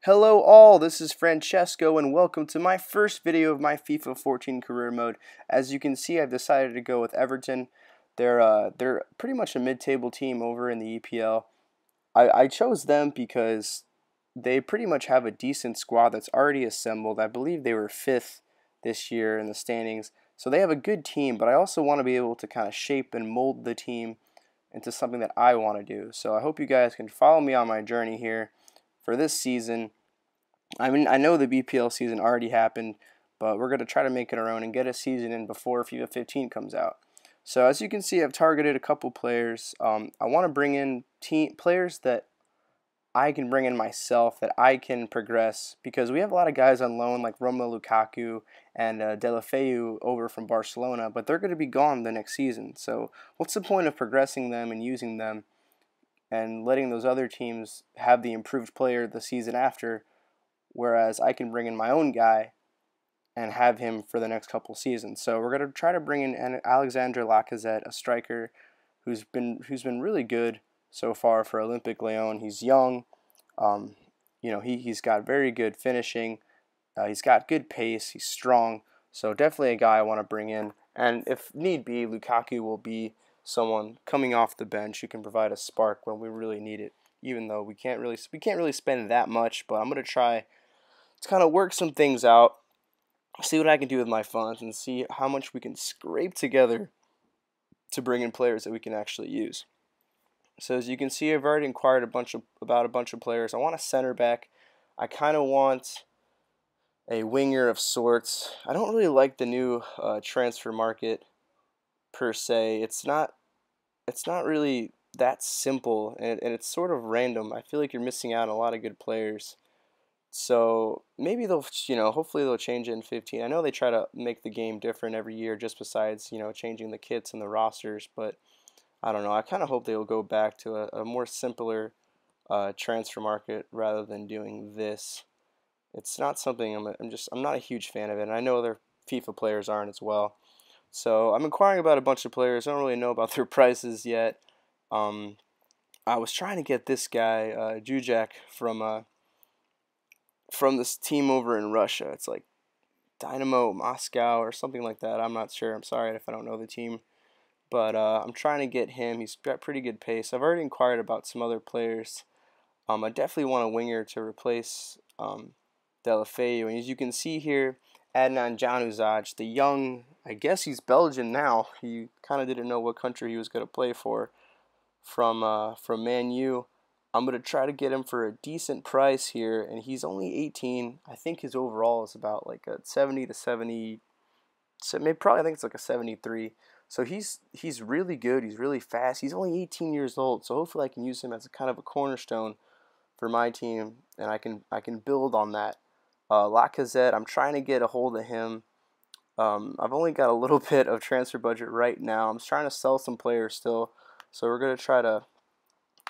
Hello all, this is Francesco and welcome to my first video of my FIFA 14 career mode. As you can see, I've decided to go with Everton. They're pretty much a mid-table team over in the EPL. I chose them because they pretty much have a decent squad that's already assembled. I believe they were 5th this year in the standings. So they have a good team, but I also want to be able to kind of shape and mold the team into something that I want to do. So I hope you guys can follow me on my journey here for this season. I mean, I know the BPL season already happened, but we're going to try to make it our own and get a season in before FIFA 15 comes out. So as you can see, I've targeted a couple players. I want to bring in players that I can bring in myself, that I can progress, because we have a lot of guys on loan like Romelu Lukaku and Deulofeu over from Barcelona, but they're going to be gone the next season. So what's the point of progressing them and using them and letting those other teams have the improved player the season after, whereas I can bring in my own guy and have him for the next couple seasons. So we're going to try to bring in Alexandre Lacazette, a striker who's been really good so far for Olympique Lyon. He's young. Um, he's got very good finishing. He's got good pace. He's strong. So definitely a guy I want to bring in. And if need be, Lukaku will be someone coming off the bench who can provide a spark when we really need it. Even though we can't really spend that much, but I'm going to try to kind of work some things out, see what I can do with my funds, and see how much we can scrape together to bring in players that we can actually use. So as you can see, I've already inquired about a bunch of players. I want a center back. I kind of want a winger of sorts. I don't really like the new transfer market per se. It's not really that simple, and it's sort of random. I feel like you're missing out on a lot of good players. So maybe they'll, hopefully they'll change it in 15. I know they try to make the game different every year, just besides, changing the kits and the rosters. But I don't know. I kind of hope they'll go back to a more simpler transfer market rather than doing this. It's not something I'm not a huge fan of it, and I know other FIFA players aren't as well. So I'm inquiring about a bunch of players. I don't really know about their prices yet. Um, I was trying to get this guy, Jujak, from this team over in Russia. It's like Dynamo Moscow or something like that. I'm not sure. I'm sorry if I don't know the team. But I'm trying to get him. He's got pretty good pace. I've already inquired about some other players. I definitely want a winger to replace Deulofeu. And as you can see here, Adnan Januzaj, the young, I guess he's Belgian now. He kind of didn't know what country he was going to play for from Man U. I'm going to try to get him for a decent price here, and he's only 18. I think his overall is about like a 70 to 70, so maybe probably I think it's like a 73. So he's really good. He's really fast. He's only 18 years old, so hopefully I can use him as a kind of a cornerstone for my team, and I can build on that. Lacazette, I'm trying to get a hold of him. I've only got a little bit of transfer budget right now. I'm trying to sell some players still, so we're gonna try to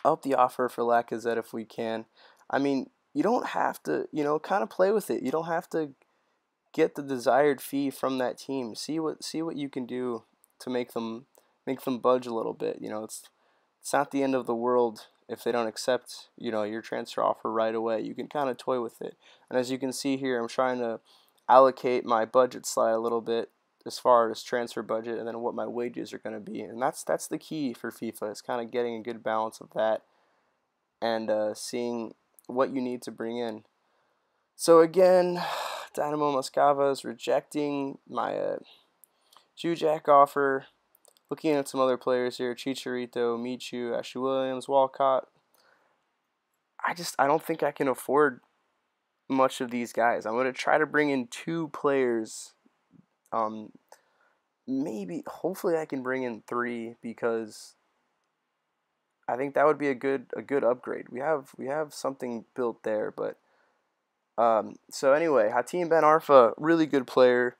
up the offer for Lacazette if we can. I mean, you don't have to, kind of play with it. You don't have to get the desired fee from that team. See what you can do to make them budge a little bit. It's not the end of the world if they don't accept, your transfer offer right away. You can kind of toy with it. And as you can see here, I'm trying to allocate my budget slide a little bit as far as transfer budget and then what my wages are going to be. And that's the key for FIFA. It's kind of getting a good balance of that and seeing what you need to bring in. So again, Dynamo Moscova is rejecting my Jujak offer. Looking at some other players here, Chicharito, Michu, Ashley Williams, Walcott. I don't think I can afford much of these guys. I'm going to try to bring in 2 players. Hopefully I can bring in 3, because I think that would be a good upgrade. We have something built there, but so anyway, Hatim Ben Arfa, really good player.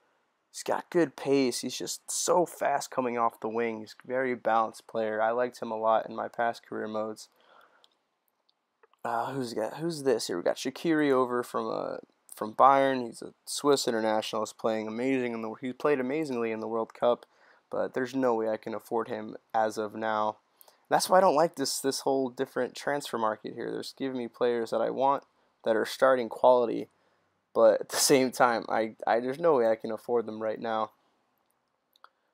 He's got good pace. He's just so fast coming off the wing. He's a very balanced player. I liked him a lot in my past career modes. Who's this here? We got Shaqiri over from Bayern. He's a Swiss international. He's playing amazing he played amazingly in the World Cup, but there's no way I can afford him as of now. That's why I don't like this whole different transfer market here. They're giving me players that I want, that are starting quality, but at the same time, there's no way I can afford them right now.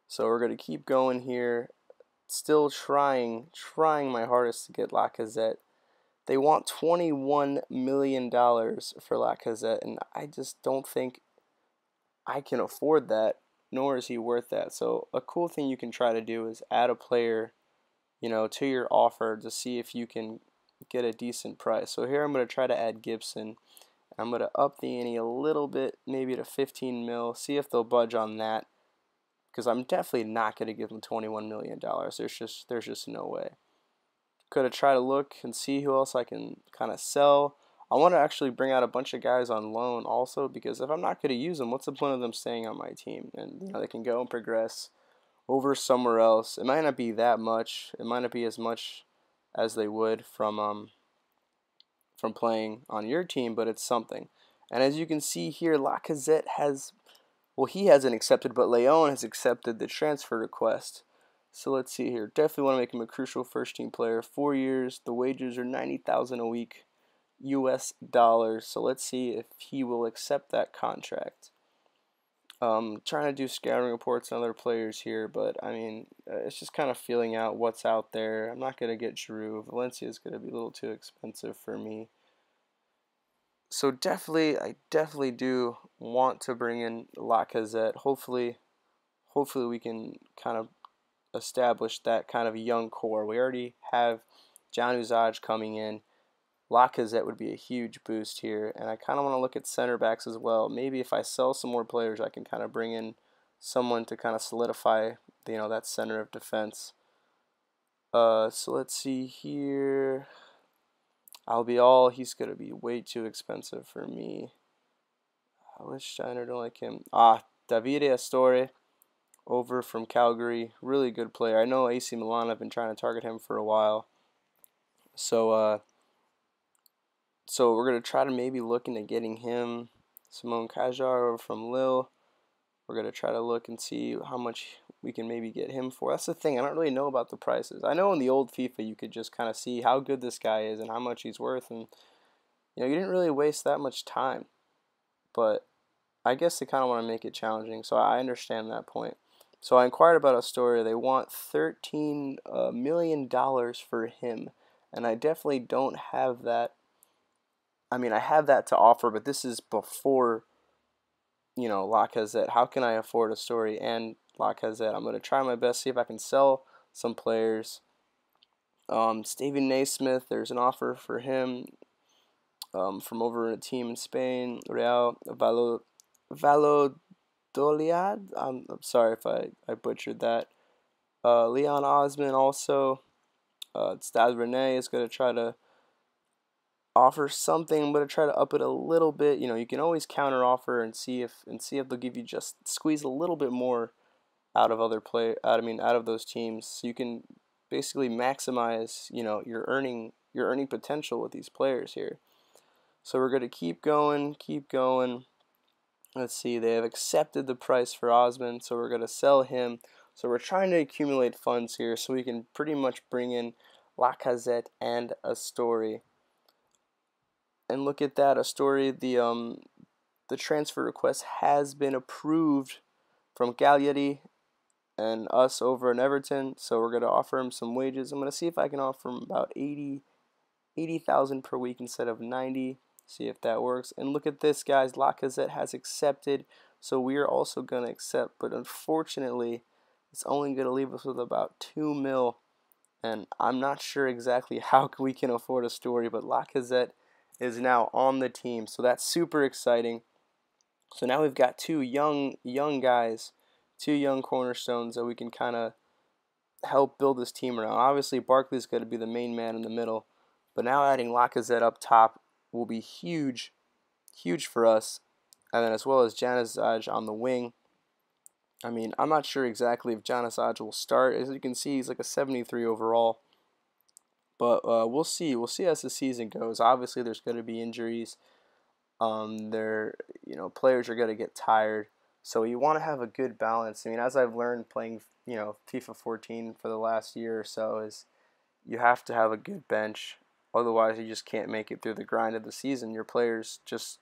So we're going to keep going here. Still trying my hardest to get Lacazette. They want $21 million for Lacazette, and I just don't think I can afford that, nor is he worth that. So a cool thing you can try to do is add a player, to your offer to see if you can get a decent price. So here I'm going to try to add Gibson. I'm going to up the ante a little bit, maybe to 15 mil, see if they'll budge on that, because I'm definitely not going to give them $21 million. There's just no way. Could have tried to look and see who else I can kind of sell. I want to actually bring out a bunch of guys on loan also, because if I'm not going to use them, what's the point of them staying on my team? And they can go and progress over somewhere else. It might not be that much. It might not be as much as they would from playing on your team, but it's something. And as you can see here, Lacazette he hasn't accepted, but Leon has accepted the transfer request. So let's see here. Definitely want to make him a crucial first team player. 4 years. The wages are $90,000 a week, US dollars. So let's see if he will accept that contract. Trying to do scouting reports on other players here, but I mean, it's just kind of feeling out what's out there. I'm not going to get Giroud. Valencia is going to be a little too expensive for me. So I definitely do want to bring in Lacazette. Hopefully we can kind of establish that kind of young core. We already have Januzaj coming in. Lacazette would be a huge boost here, and I kind of want to look at center backs as well. Maybe if I sell some more players, I can kind of bring in someone to kind of solidify, that center of defense. So let's see here. He's going to be way too expensive for me. I wish Steiner don't like him. Davide Astore, over from Calgary. Really good player. I know AC Milan have been trying to target him for a while. So we're going to try to maybe look into getting him. Simone Kajar over from Lille. We're going to try to look and see how much we can maybe get him for. That's the thing. I don't really know about the prices. I know in the old FIFA you could just kind of see how good this guy is and how much he's worth. And, you didn't really waste that much time. But I guess they kind of want to make it challenging. So I understand that point. So I inquired about Astoria. They want $13 million for him. And I definitely don't have that. I mean, I have that to offer, but this is before, Lacazette. How can I afford Astoria and Lacazette? I'm going to try my best, see if I can sell some players. Stephen Naismith, there's an offer for him from over a team in Spain, Real Valladolid. I'm sorry if I butchered that. Leon Osman also. Stade Rennais is going to try to offer something. I'm going to try to up it a little bit. You can always counter offer and see if they'll give you, just squeeze a little bit more out of out of those teams. So you can basically maximize, your earning potential with these players here. So we're going to keep going. Let's see, they have accepted the price for Osman, so we're going to sell him. So we're trying to accumulate funds here so we can pretty much bring in Lacazette and Astori. And look at that, Astori, the transfer request has been approved from Cagliari and us over in Everton. So we're going to offer him some wages. I'm going to see if I can offer him about 80,000 per week instead of 90. See if that works. And look at this, guys. Lacazette has accepted, so we are also going to accept. But unfortunately, it's only going to leave us with about 2 mil. And I'm not sure exactly how we can afford Astori, but Lacazette is now on the team, so that's super exciting. So now we've got two young guys, two young cornerstones that we can kind of help build this team around. Obviously, Barkley's going to be the main man in the middle, but now adding Lacazette up top will be huge for us, and then as well as Januzaj on the wing. I mean, I'm not sure exactly if Januzaj will start. As you can see, he's like a 73 overall, but we'll see. We'll see as the season goes. Obviously, there's going to be injuries. Players are going to get tired, so you want to have a good balance. I mean, as I've learned playing, FIFA 14 for the last year or so, is you have to have a good bench. Otherwise, you just can't make it through the grind of the season. Your players just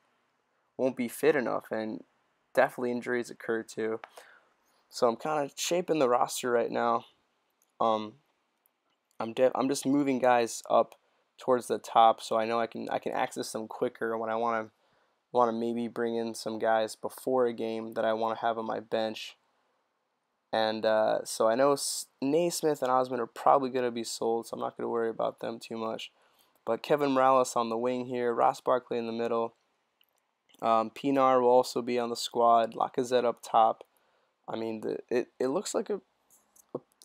won't be fit enough, and definitely injuries occur too. So I'm kind of shaping the roster right now. I'm just moving guys up towards the top, so I know I can access them quicker when I want to maybe bring in some guys before a game that I want to have on my bench. And so I know Naismith and Osmond are probably going to be sold, so I'm not going to worry about them too much. But Kevin Morales on the wing here, Ross Barkley in the middle. Pinar will also be on the squad. Lacazette up top. I mean, it looks like a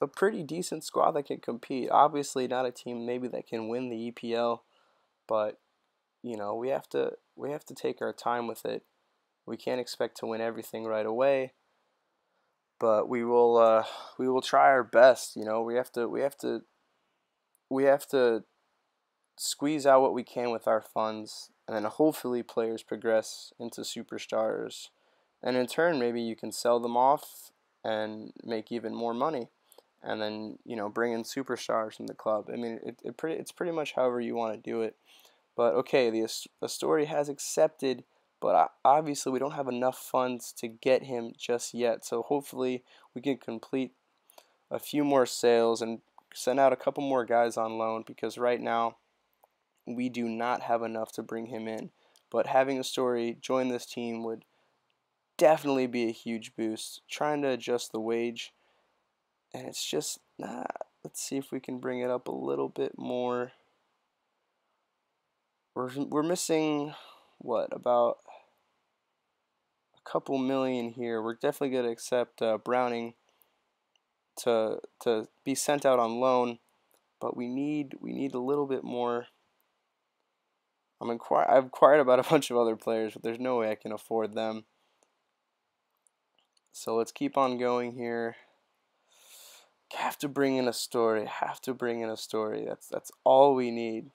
pretty decent squad that can compete. Obviously, not a team maybe that can win the EPL, but you know, we have to take our time with it. We can't expect to win everything right away, but we will try our best. You know, we have to squeeze out what we can with our funds, and then hopefully players progress into superstars, and in turn maybe you can sell them off and make even more money, and then, you know, bring in superstars in the club. I mean, it's pretty much however you want to do it. But okay, the story has accepted, but obviously we don't have enough funds to get him just yet. So hopefully we can complete a few more sales and send out a couple more guys on loan, because right now we do not have enough to bring him in. But having a story join this team would definitely be a huge boost. Trying to adjust the wage, and it's just, let's see if we can bring it up a little bit more. We're missing, what, about a couple million here. We're definitely going to accept Browning to be sent out on loan, but we need a little bit more. I've inquired about a bunch of other players, but there's no way I can afford them. So let's keep on going here. Have to bring in a story. That's all we need.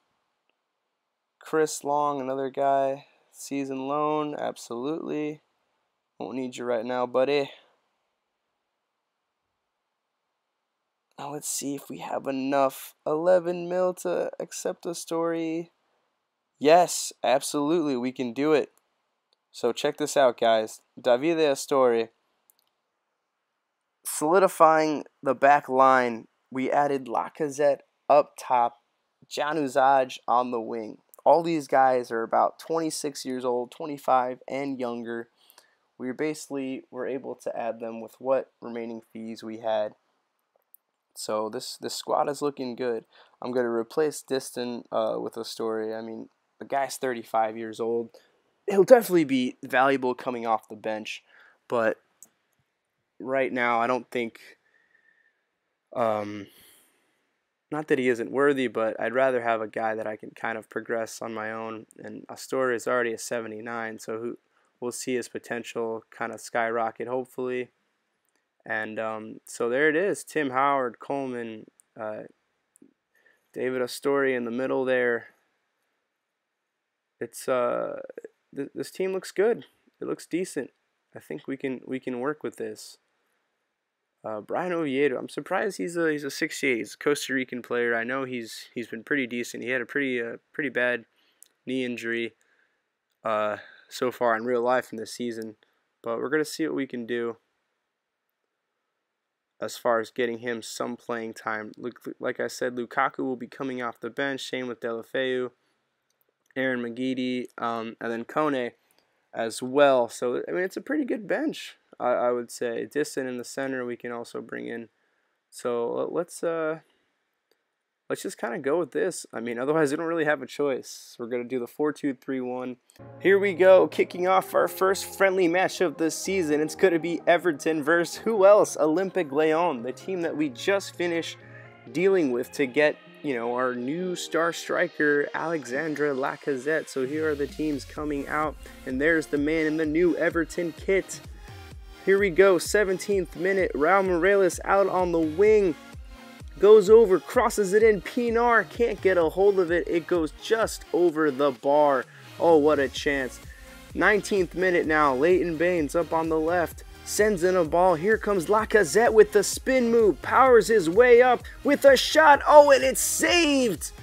Chris Long, another guy, season loan, absolutely. Won't need you right now, buddy. Now let's see if we have enough. 11 mil to accept a story. Yes, absolutely, we can do it. So check this out, guys. Davide Astori. Solidifying the back line, we added Lacazette up top, Januzaj on the wing. All these guys are about 26 years old, 25 and younger. We were able to add them with what remaining fees we had. So this squad is looking good. I'm going to replace Diston with a story. I mean, the guy's 35 years old. He'll definitely be valuable coming off the bench, but right now I don't think, not that he isn't worthy, but I'd rather have a guy that I can kind of progress on my own. And Astori is already a 79, so we'll see his potential kind of skyrocket, hopefully. And so there it is. Tim Howard, Coleman, David Astori in the middle there. It's this team looks good. It looks decent. I think we can work with this. Brian Oviedo, I'm surprised he's a 68. He's a Costa Rican player. I know he's been pretty decent. He had a pretty bad knee injury so far in real life in this season, but we're gonna see what we can do as far as getting him some playing time. Like I said, Lukaku will be coming off the bench. Same with Deulofeu, Aaron McGeady, and then Kone as well. So I mean, it's a pretty good bench, I would say. Distant in the center we can also bring in. So let's just kind of go with this. I mean, otherwise we don't really have a choice. We're gonna do the 4-2-3-1. Here we go, kicking off our first friendly match of the season. It's gonna be Everton versus who else? Olympique Lyon, the team that we just finished dealing with to get, you know, our new star striker Alexandre Lacazette. So here are the teams coming out, and there's the man in the new Everton kit. Here we go, 17th minute, Raul Morales out on the wing, goes over, crosses it in, Pinar can't get a hold of it, it goes just over the bar. Oh, what a chance. 19th minute now, Leighton Baines up on the left, sends in a ball, here comes Lacazette with the spin move, powers his way up with a shot, oh, and it's saved!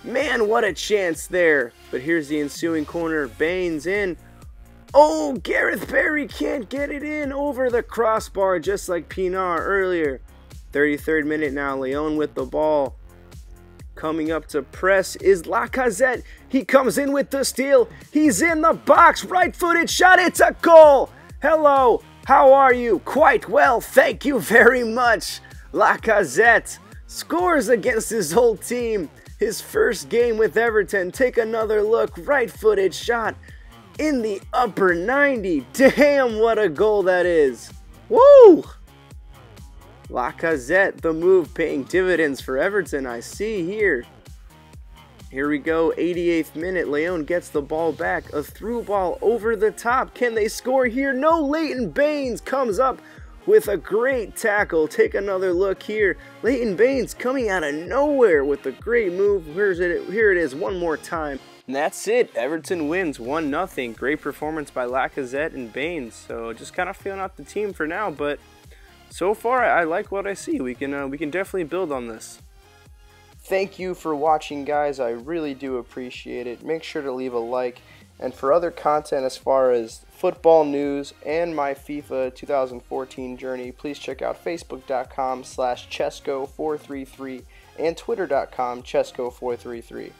Man, what a chance there. But here's the ensuing corner. Baines in. Oh, Gareth Barry can't get it in over the crossbar just like Pinar earlier. 33rd minute now. Leon with the ball. Coming up to press is Lacazette. He comes in with the steal. He's in the box. Right-footed shot. It's a goal. Hello. How are you? Quite well. Thank you very much. Lacazette scores against his old team. His first game with Everton. Take another look. Right-footed shot in the upper 90. Damn, what a goal that is. Woo! Lacazette, the move paying dividends for Everton, I see here. Here we go, 88th minute. Leon gets the ball back. A through ball over the top. Can they score here? No, Leighton Baines comes up with a great tackle. Take another look here. Leighton Baines coming out of nowhere with a great move. Here it is one more time. And that's it. Everton wins 1-0. Great performance by Lacazette and Baines. So just kind of feeling out the team for now, but so far I like what I see. We can definitely build on this. Thank you for watching, guys. I really do appreciate it. Make sure to leave a like. And for other content as far as football news and my FIFA 2014 journey, please check out facebook.com/Chesco433 and twitter.com Chesco433.